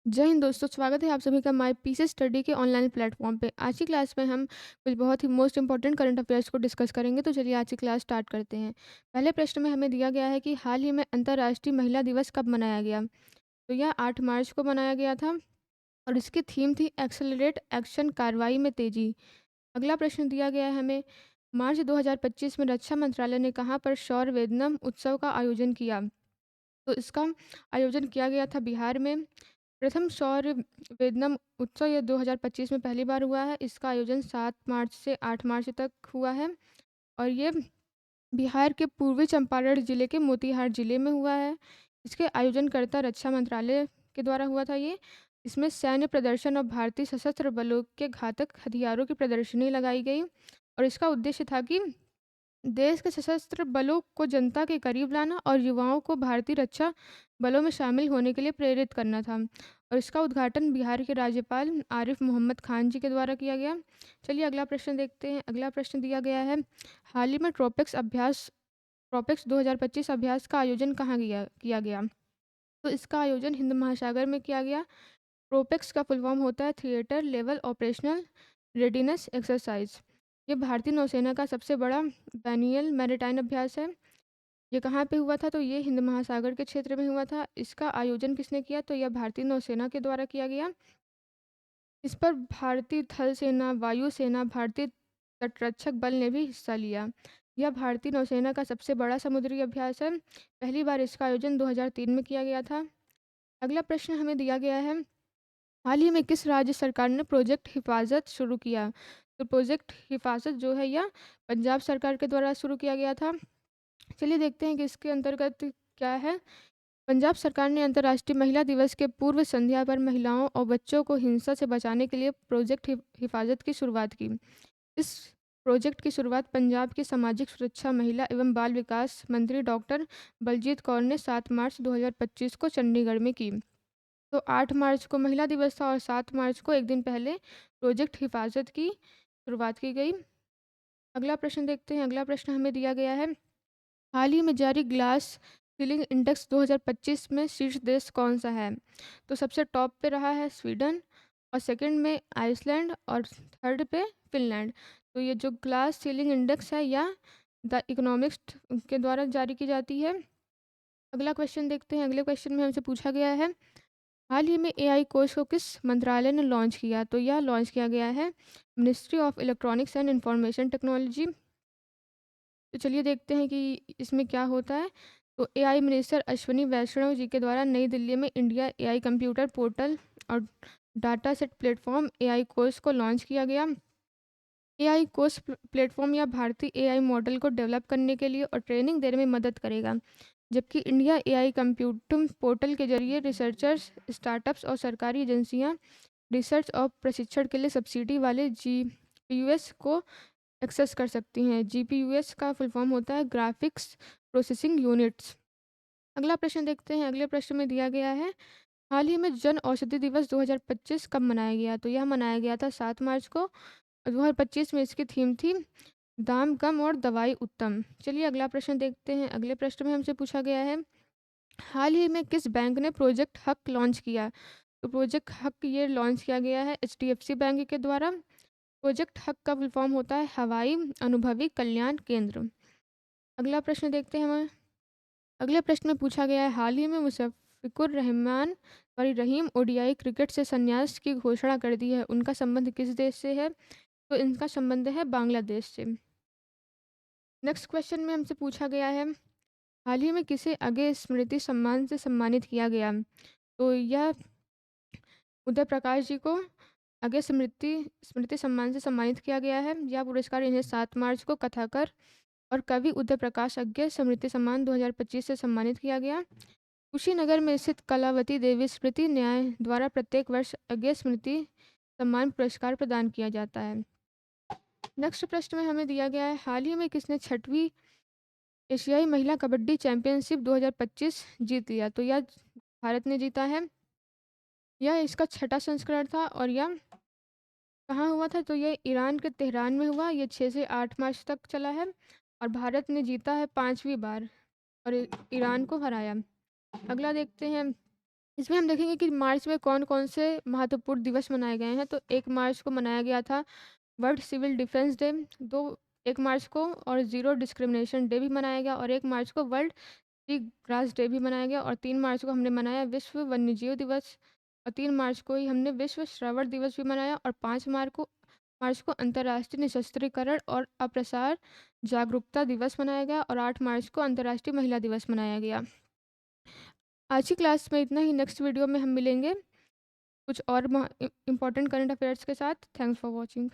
जय हिंद दोस्तों, स्वागत है आप सभी का माय पीसी स्टडी के ऑनलाइन प्लेटफॉर्म पे। आज की क्लास में हम कुछ बहुत ही मोस्ट इंपॉर्टेंट करंट अफेयर्स को डिस्कस करेंगे। तो चलिए आज की क्लास स्टार्ट करते हैं। पहले प्रश्न में हमें दिया गया है कि हाल ही में अंतर्राष्ट्रीय महिला दिवस कब मनाया गया। तो यह 8 मार्च को मनाया गया था और इसकी थीम थी एक्सेलरेट एक्शन, कार्रवाई में तेजी। अगला प्रश्न दिया गया है हमें, मार्च 2025 में रक्षा मंत्रालय ने कहाँ पर शौर्य वेदनम उत्सव का आयोजन किया। तो इसका आयोजन किया गया था बिहार में। प्रथम सौर वेदनम उत्सव ये 2025 में पहली बार हुआ है। इसका आयोजन 7 मार्च से 8 मार्च तक हुआ है और ये बिहार के पूर्वी चंपारण जिले के मोतिहार जिले में हुआ है। इसके आयोजनकर्ता रक्षा मंत्रालय के द्वारा हुआ था ये। इसमें सैन्य प्रदर्शन और भारतीय सशस्त्र बलों के घातक हथियारों की प्रदर्शनी लगाई गई और इसका उद्देश्य था कि देश के सशस्त्र बलों को जनता के करीब लाना और युवाओं को भारतीय रक्षा बलों में शामिल होने के लिए प्रेरित करना था। और इसका उद्घाटन बिहार के राज्यपाल आरिफ मोहम्मद खान जी के द्वारा किया गया। चलिए अगला प्रश्न देखते हैं। अगला प्रश्न दिया गया है, हाल ही में ट्रोपिक्स 2025 अभ्यास का आयोजन कहाँ किया किया गया। तो इसका आयोजन हिंद महासागर में किया गया। ट्रोपेक्स का फुल फॉर्म होता है theatre level operational readiness exercise. ये भारतीय नौसेना का सबसे बड़ा बैनियल मैरीटाइम अभ्यास है। ये कहाँ पे हुआ था, तो ये हिंद महासागर के क्षेत्र में हुआ था। इसका आयोजन किसने किया, तो यह भारतीय नौसेना के द्वारा किया गया। इस पर भारतीय थल सेना, वायुसेना, भारतीय तटरक्षक बल ने भी हिस्सा लिया। यह भारतीय नौसेना का सबसे बड़ा समुद्री अभ्यास है। पहली बार इसका आयोजन 2003 में किया गया था। अगला प्रश्न हमें दिया गया है, हाल ही में किस राज्य सरकार ने प्रोजेक्ट हिफाजत शुरू किया। तो प्रोजेक्ट हिफाजत जो है यह पंजाब सरकार के द्वारा शुरू किया गया था। चलिए देखते हैं कि इसके अंतर्गत क्या है। पंजाब सरकार ने अंतर्राष्ट्रीय महिला दिवस के पूर्व संध्या पर महिलाओं और बच्चों को हिंसा से बचाने के लिए प्रोजेक्ट हिफाजत की शुरुआत की। इस प्रोजेक्ट की शुरुआत पंजाब के सामाजिक सुरक्षा, महिला एवं बाल विकास मंत्री डॉक्टर बलजीत कौर ने 7 मार्च 2025 को चंडीगढ़ में की। तो 8 मार्च को महिला दिवस था और 7 मार्च को एक दिन पहले प्रोजेक्ट हिफाजत की शुरुआत की गई। अगला प्रश्न देखते हैं। अगला प्रश्न हमें दिया गया है, हाल ही में जारी ग्लास सीलिंग इंडेक्स 2025 में शीर्ष देश कौन सा है। तो सबसे टॉप पे रहा है स्वीडन और सेकंड में आइसलैंड और थर्ड पे फिनलैंड। तो ये जो ग्लास सीलिंग इंडेक्स है यह द इकोनॉमिक्स के द्वारा जारी की जाती है। अगला क्वेश्चन देखते हैं। अगले क्वेश्चन में हमसे पूछा गया है, हाल ही में एआई कोष को किस मंत्रालय ने लॉन्च किया। तो यह लॉन्च किया गया है ministry of electronics and information technology. तो चलिए देखते हैं कि इसमें क्या होता है। तो एआई मिनिस्टर अश्विनी वैष्णव जी के द्वारा नई दिल्ली में इंडिया एआई कंप्यूटर पोर्टल और data set platform AI course को लॉन्च किया गया। एआई कोर्स प्लेटफॉर्म या भारतीय एआई मॉडल को डेवलप करने के लिए और ट्रेनिंग देने में मदद करेगा, जबकि इंडिया एआई कंप्यूटिंग पोर्टल के जरिए रिसर्चर्स, स्टार्टअप्स और सरकारी एजेंसियां रिसर्च और प्रशिक्षण के लिए सब्सिडी वाले जीपीयूएस को एक्सेस कर सकती हैं। जीपीयूएस का फुल फॉर्म होता है ग्राफिक्स प्रोसेसिंग यूनिट्स। अगला प्रश्न देखते हैं। अगले प्रश्न में दिया गया है, हाल ही में जन औषधि दिवस 2025 कब मनाया गया। तो यह मनाया गया था 7 मार्च को। 2025 में इसकी थीम थी दाम कम और दवाई उत्तम। चलिए अगला प्रश्न देखते हैं। अगले प्रश्न में हमसे पूछा गया है, हाल ही में किस बैंक ने प्रोजेक्ट हक लॉन्च किया। तो प्रोजेक्ट हक ये लॉन्च किया गया है एचडीएफसी बैंक के द्वारा। प्रोजेक्ट हक का फुल फॉर्म होता है हवाई अनुभवी कल्याण केंद्र। अगला प्रश्न देखते हैं हम। अगले प्रश्न में पूछा गया है, हाल ही में मुशफ़िकुर रहमान सॉरी रहीम ओडीआई क्रिकेट से संन्यास की घोषणा कर दी है। उनका संबंध किस देश से है। तो इनका संबंध है बांग्लादेश से। नेक्स्ट क्वेश्चन में हमसे पूछा गया है, हाल ही में किसे अगे स्मृति सम्मान से सम्मानित किया गया। तो यह उदय प्रकाश जी को अगे स्मृति स्मृति सम्मान से सम्मानित किया गया है। यह पुरस्कार इन्हें 7 मार्च को कथाकार और कवि उदय प्रकाश अज्ञे स्मृति सम्मान 2025 से सम्मानित किया गया। कुशीनगर में स्थित कलावती देवी स्मृति न्याय द्वारा प्रत्येक वर्ष अज्ञे स्मृति सम्मान पुरस्कार प्रदान किया जाता है। नेक्स्ट प्रश्न में हमें दिया गया है, हाल ही में किसने 6वीं एशियाई महिला कबड्डी चैंपियनशिप 2025 जीत लिया। तो यह भारत ने जीता है। यह इसका छठा संस्करण था और यह कहाँ हुआ था, तो ये ईरान के तेहरान में हुआ। ये 6 से 8 मार्च तक चला है और भारत ने जीता है 5वीं बार और ईरान को हराया। अगला देखते हैं। इसमें हम देखेंगे कि मार्च में कौन-कौन से महत्वपूर्ण दिवस मनाए गए हैं। तो 1 मार्च को मनाया गया था वर्ल्ड सिविल डिफेंस डे, 1 मार्च को और ज़ीरो डिस्क्रिमिनेशन डे भी मनाया गया, और 1 मार्च को वर्ल्ड सी ग्रास डे भी मनाया गया, और 3 मार्च को हमने मनाया विश्व वन्यजीव दिवस, और 3 मार्च को ही हमने विश्व श्रवण दिवस भी मनाया, और 5 मार्च को अंतर्राष्ट्रीय निशस्त्रीकरण और अप्रसार जागरूकता दिवस मनाया गया, और 8 मार्च को अंतर्राष्ट्रीय महिला दिवस मनाया गया। आज की क्लास में इतना ही। नेक्स्ट वीडियो में हम मिलेंगे कुछ और इम्पोर्टेंट करंट अफेयर्स के साथ। Thanks for watching.